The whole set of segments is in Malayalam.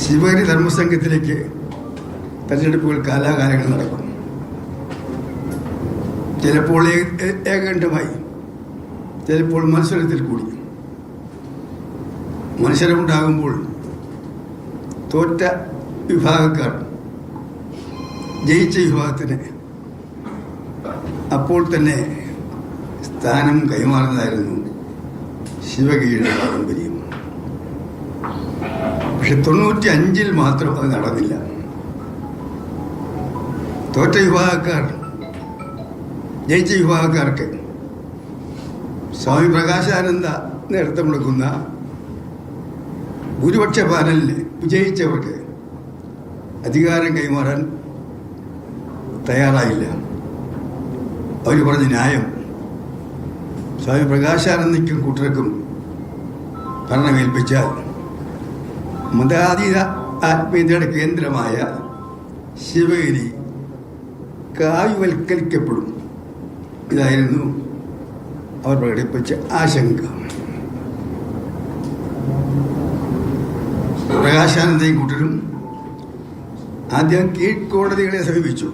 ശിവഗിരി ധർമ്മസംഘത്തിലേക്ക് തെരഞ്ഞെടുപ്പുകൾ കാലാകാലങ്ങൾ നടക്കും. ചിലപ്പോൾ ഏകകണ്ഠമായി, ചിലപ്പോൾ മത്സരത്തിൽ കൂടി. മത്സരമുണ്ടാകുമ്പോൾ തോറ്റ വിഭാഗക്കാർ ജയിച്ച വിഭാഗത്തിന് അപ്പോൾ തന്നെ സ്ഥാനം കൈമാറുന്നതായിരുന്നു ശിവഗിരിയുടെ പാരമ്പര്യം. പക്ഷെ 95 മാത്രം അത് നടന്നില്ല. തോറ്റ വിഭാഗക്കാർ ജയിച്ച വിഭാഗക്കാർക്ക് സ്വാമി പ്രകാശാനന്ദ നേതൃത്വം കൊടുക്കുന്ന ഭൂരിപക്ഷ പാനലിൽ വിജയിച്ചവർക്ക് അധികാരം കൈമാറാൻ തയ്യാറായില്ല. അവർ പറഞ്ഞ ന്യായം സ്വാമി പ്രകാശാനന്ദയ്ക്കും കൂട്ടർക്കും ഭരണമേൽപ്പിച്ചാൽ മതാതീത ആത്മീയതയുടെ കേന്ദ്രമായ ശിവഗിരി കാവ്യവൽക്കരിക്കപ്പെടും. ഇതായിരുന്നു അവർ പ്രകടിപ്പിച്ച ആശങ്ക. പ്രകാശാനന്ദയും കൂട്ടരും ആദ്യം കീഴ്ക്കോടതികളെ സമീപിച്ചു.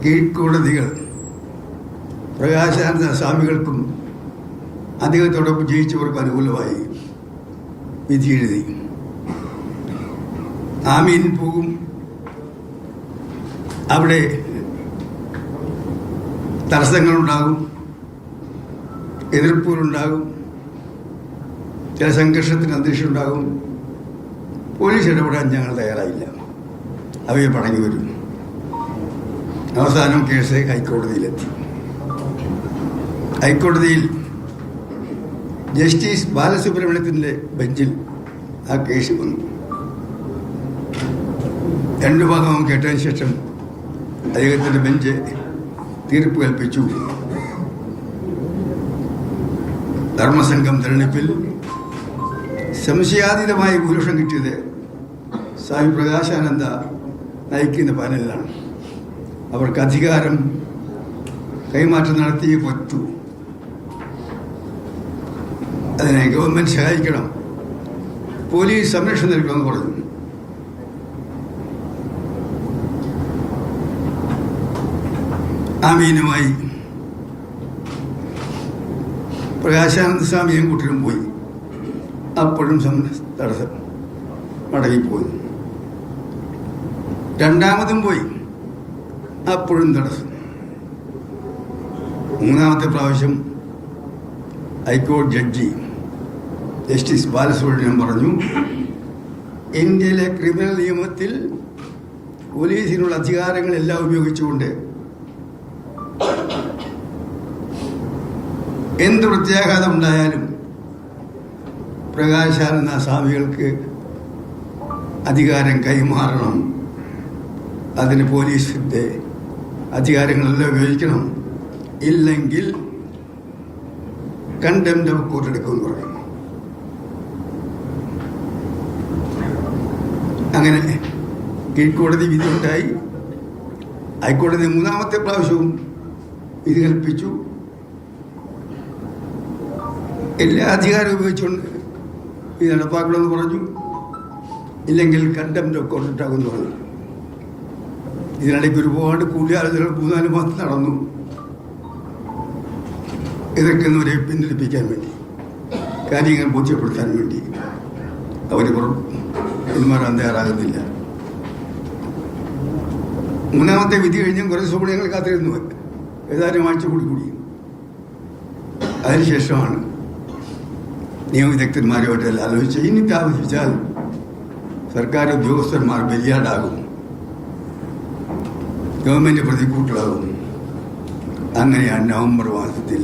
കീഴ്ക്കോടതികൾ പ്രകാശാനന്ദ സ്വാമികൾക്കും അദ്ദേഹത്തോടൊപ്പം ജയിച്ചവർക്ക് അനുകൂലമായി വിധി എഴുതി. ആമീൻ പോകും. അവിടെ തടസ്സങ്ങളുണ്ടാകും, എതിർപ്പുകളുണ്ടാകും, ചില സംഘർഷത്തിന് അന്തരീക്ഷം ഉണ്ടാകും. പോലീസ് ഇടപെടാൻ ഞങ്ങൾ തയ്യാറായില്ല. അവയെ പടങ്ങി വരും. അവസാനം കേസ് ഹൈക്കോടതിയിലെത്തി. ഹൈക്കോടതിയിൽ ജസ്റ്റിസ് ബാലസുബ്രഹ്മണ്യത്തിൻ്റെ ബെഞ്ചിൽ ആ കേസ് വന്നു. രണ്ടു ഭാഗവും കേട്ടതിന് ശേഷം അദ്ദേഹത്തിൻ്റെ ബെഞ്ച് തീർപ്പ് കൽപ്പിച്ചു. ധർമ്മസംഘം തെരഞ്ഞെടുപ്പിൽ സംശയാതീതമായ ഭൂരിപക്ഷം കിട്ടിയത് സ്വാമി പ്രകാശാനന്ദ നയിക്കുന്ന പാനലിലാണ്. അവർക്ക് അധികാരം കൈമാറ്റം നടത്തിയേ പറ്റൂ. അതിനെ ഗവൺമെന്റ് സഹായിക്കണം, പോലീസ് സംരക്ഷണം നൽകണമെന്ന് പറഞ്ഞു. ആമീനുമായി പ്രകാശാനന്ദ സ്വാമിയും കൂട്ടരും പോയി. അപ്പോഴും തടസ്സം മടങ്ങിപ്പോയി. രണ്ടാമതും പോയി, അപ്പോഴും തടസ്സം. മൂന്നാമത്തെ പ്രാവശ്യം ഹൈക്കോടതി ജഡ്ജി ജസ്റ്റിസ് ബാലസുബ്രഹ്മണ്യം പറഞ്ഞു, ഇന്ത്യയിലെ ക്രിമിനൽ നിയമത്തിൽ പോലീസിനുള്ള അധികാരങ്ങളെല്ലാം ഉപയോഗിച്ചുകൊണ്ട് എന്ത് പ്രത്യാഘാതം ഉണ്ടായാലും പ്രകാശാനന്ദ സ്വാമികൾക്ക് അധികാരം കൈമാറണം. അതിന് പോലീസിൻ്റെ അധികാരങ്ങളെല്ലാം ഉപയോഗിക്കണം. ഇല്ലെങ്കിൽ കണ്ടംപ്റ്റ് ഓഫ് കോർട്ട് എടുക്കുമെന്ന് പറഞ്ഞു. അങ്ങനെ കീഴ്ക്കോടതി വിധി ഉണ്ടായി. ഹൈക്കോടതി മൂന്നാമത്തെ പ്രാവശ്യവും വിധി കൽപ്പിച്ചു. എല്ലാ അധികാരവും ഉപയോഗിച്ചുകൊണ്ട് ഇത് നടപ്പാക്കണമെന്ന് പറഞ്ഞു. ഇല്ലെങ്കിൽ കണ്ടംപ്റ്റ് ഓഫ് കോർട്ട് ഉണ്ടാകുമെന്ന് പറഞ്ഞു. ഇതിനിടയ്ക്ക് ഒരുപാട് കൂടിയാലോചനകൾ 3-4 മാസം നടന്നു. എതിർക്കുന്നവരെ പിന്തിരിപ്പിക്കാൻ വേണ്ടി, കാര്യങ്ങൾ ബോധ്യപ്പെടുത്താൻ വേണ്ടി. അവർ പിന്മാറാൻ തയ്യാറാകുന്നില്ല. മൂന്നാമത്തെ വിധി കഴിഞ്ഞും കുറേ ദിവസം കൂടി ഞങ്ങൾ കാത്തിരുന്നു. ഏതാനും ആഴ്ച കൂടി. അതിനുശേഷമാണ് നിയമവിദഗ്ധന്മാരുമായിട്ടെല്ലാം ആലോചിച്ച് ഇനി താമസിച്ചാൽ സർക്കാർ ഉദ്യോഗസ്ഥന്മാർ ബലിയാടാകും, ഗവൺമെന്റ് പ്രതിക്കൂട്ടിലാകും. അങ്ങനെയാണ് നവംബർ മാസത്തിൽ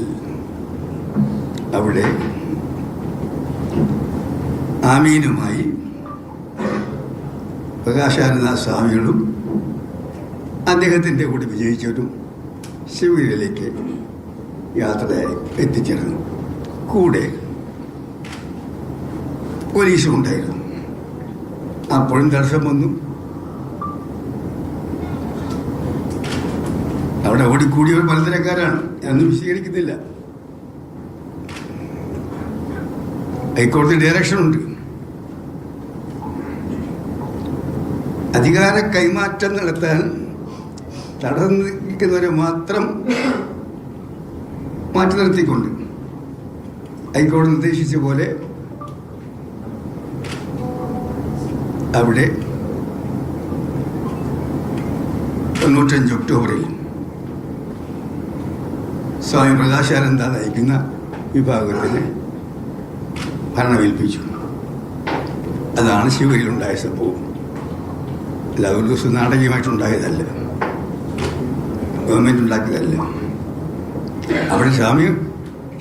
അവിടെ ആമീനുമായി പ്രകാശാനന്ദ സ്വാമികളും അദ്ദേഹത്തിൻ്റെ കൂടെ വിജയിച്ചവരും ശിവഗിരിയിലേക്ക് യാത്രയായി എത്തിച്ചേർന്നു. കൂടെ പോലീസും ഉണ്ടായിരുന്നു. അപ്പോഴും തടസ്സം വന്നു. അവിടെ ഓടിക്കൂടിയവർ പലതരക്കാരാണ്, ഞാനൊന്നും വിശദീകരിക്കുന്നില്ല. ഹൈക്കോടതി ഡയറക്ഷനുണ്ട്, അധികാര കൈമാറ്റം നടത്താൻ തടസ്സം നിൽക്കുന്നവരെ മാത്രം മാറ്റി നിർത്തിക്കൊണ്ട് ഹൈക്കോടതി നിർദ്ദേശിച്ച പോലെ അവിടെ 95 ഒക്ടോബറിൽ സ്വാമി പ്രകാശാനന്ദ നയിക്കുന്ന വിഭാഗത്തിന് ഭരണമേൽപ്പിച്ചു. അതാണ് ശിവഗിരിയിലുണ്ടായ സംഭവം. അല്ല, ഒരു ദിവസം നാടകീയമായിട്ടുണ്ടായതല്ല, ഗവൺമെൻറ് ഉണ്ടാക്കിയതല്ല. അവിടെ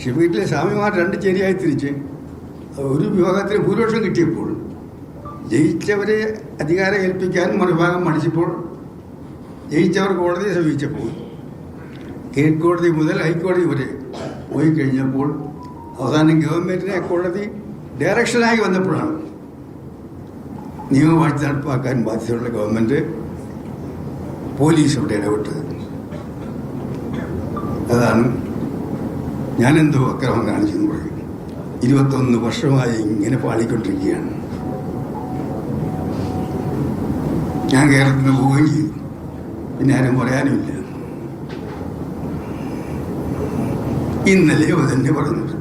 ശിവഗിരിയിലെ സ്വാമിമാർ 2 ചേരിയായി തിരിച്ച് ഒരു വിഭാഗത്തിന് ഭൂരിപക്ഷം കിട്ടിയപ്പോൾ ജയിച്ചവരെ അധികാരം ഏൽപ്പിക്കാൻ മറുഭാഗം മടിച്ചപ്പോൾ ജയിച്ചവർ കോടതിയെ സമീപിച്ചപ്പോൾ കീഴ്ക്കോടതി മുതൽ ഹൈക്കോടതി വരെ പോയി കഴിഞ്ഞപ്പോൾ അവസാനം ഗവൺമെൻറ്റിനെ കോടതി ഡയറക്ഷനായി വന്നപ്പോഴാണ് നിയമവാഴ്ച നടപ്പാക്കാൻ ബാധ്യതയുള്ള ഗവൺമെൻറ് പോലീസ് അവിടെ ഇടപെട്ടത്. അതാണ് ഞാനെന്തോ അക്രമം കാണിച്ചെന്ന് പറയും. 21 വർഷമായി ഇങ്ങനെ പാളിക്കൊണ്ടിരിക്കുകയാണ്. ഞാൻ കേരളത്തിൽ നിന്ന് പോവുകയും ചെയ്തു. പിന്നെ ആരും പറയാനുമില്ല. ഇന്നലെ തന്നെ പറഞ്ഞിട്ടുണ്ട്.